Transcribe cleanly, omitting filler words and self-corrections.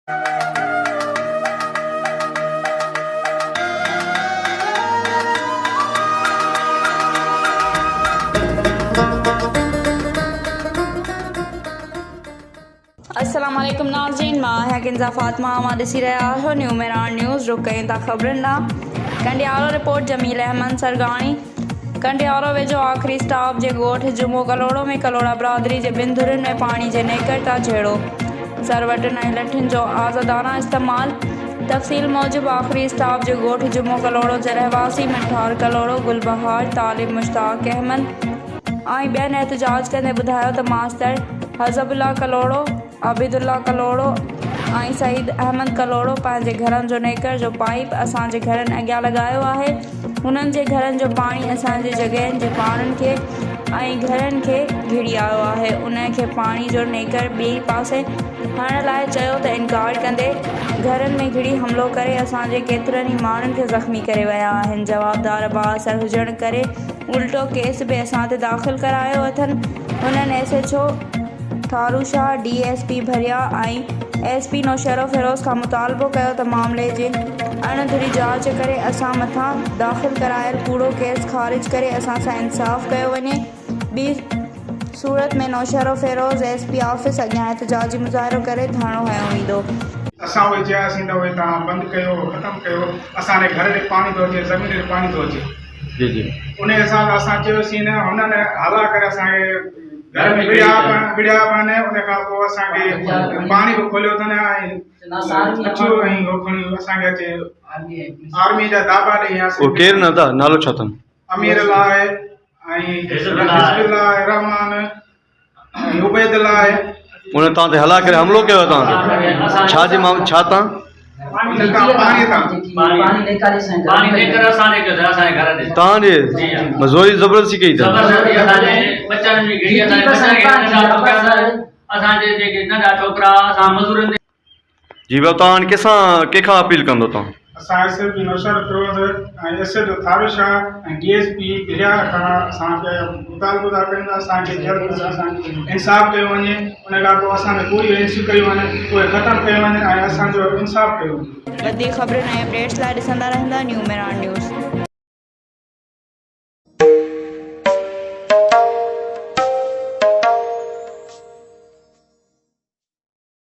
अस्सलाम वालेकुम नाज़रीन, मां है किंजा फातिमा। मां ॾिसी रहिया आहियो न्यू मेरान न्यूज़। रुक कयूं था ख़बरुनि ॾांहुं। कंडियारो रिपोर्ट जमील अहमद सरगाणी। कंडियारो वेझो आख़िरी स्टॉप जे ॻोठ जुमो कलोड़ो में कलोड़ा बिरादरी जे ॿिनि धुरियुनि में पाणी जे नेकर था झेड़ो। सरवटनि ऐं लठियुनि जो आज़ादाना इस्तेमाल। तफ़सील मूजिबि आख़िरी स्टॉप जे ॻोठ जुमो कलोड़ो जे रहवासी मिठार कलोड़ो, गुलबहार, तालिब मुश्ताक अहमद ऐं ॿियनि एहतजाज कंदे ॿुधायो त मास्तर हज़बुल्ला कलोड़ो, आबिदुल्ला कलोड़ो ऐं सईद अहमद कलोड़ो पंहिंजे घरनि जो नेकर जो पाइप असांजे घरनि अॻियां लॻायो आहे। हुननि जे घरनि जो पाणी असांजे जॻहियुनि जे पाणनि खे ऐं घरनि खे घिड़ी आयो आहे। उन खे पाणी जो नेकर ॿिए पासे हणण लाइ चयो त इनकार कंदे घरनि में घिड़ी हमिलो करे असांजे केतिरनि ई माण्हुनि खे ज़ख़्मी करे विया आहिनि। जवाबदार बाअसर हुजण करे उल्टो केस बि असां ते दाख़िल करायो अथनि। हुननि SHO थारूशाह, DSP भरिया ऐं SP नौशरो फिरोज़ खां मुतालबो कयो त मामले जे अणधुरी जांच करे असां मथां दाख़िल करायल कूड़ो केस ख़ारिज करे असां सां इंसाफ़ कयो वञे। ॿी सूरत में नौशरो फिरोज़ SP ऑफिस अॻियां एहतजाजी मुज़ाहिरो करे धरणो हयो वेंदो। असां उहे चयासीं त उहे तव्हां बंदि कयो, ख़तमु कयो, असांजे घर ॾे पाणी थो अचे, ज़मीन ॾे पाणी थो अचे। जी उन हिसाब सां असां चयोसीं न, हुननि हला करे असांखे घर में विड़िया पाने। उन खां पोइ असांखे पाणी बि खोलियो अथनि ऐं अचो ऐं खणी असांखे अचे आर्मी जा दाबा ॾेई। केरु न था नालो छा अथनि? अमीर अल्लाह आहे ऐं हिज़्बुल्लाह आहे, रहमान ऐं उबैदुल्लाह आहे। उन तव्हां ते हला करे हमिलो कयो तव्हां छा जे मामले छा तव्हां तव्हांजे मज़ोरी ज़बरदस्ती कई अथव? जी बाबा, तव्हां कंहिंसां कंहिंखां अपील कंदो तव्हां? असां SSP नौशर फिरोज़ ऐं SHO थारूशाह ऐं DSP भिरिया खां असांखे मुतालबो था कयूं त असांखे जल्द सां असांखे इंसाफ़ कयो वञे। उन खां पोइ असांखे पूरी एंट्री कयूं वञे, उहे ख़तमु कयो वञे ऐं असांजो इंसाफ़ कयो वञे। वधीक ख़बरुनि ऐं अपडेट्स लाइ ॾिसंदा रहंदा न्यू मेरान न्यूज़।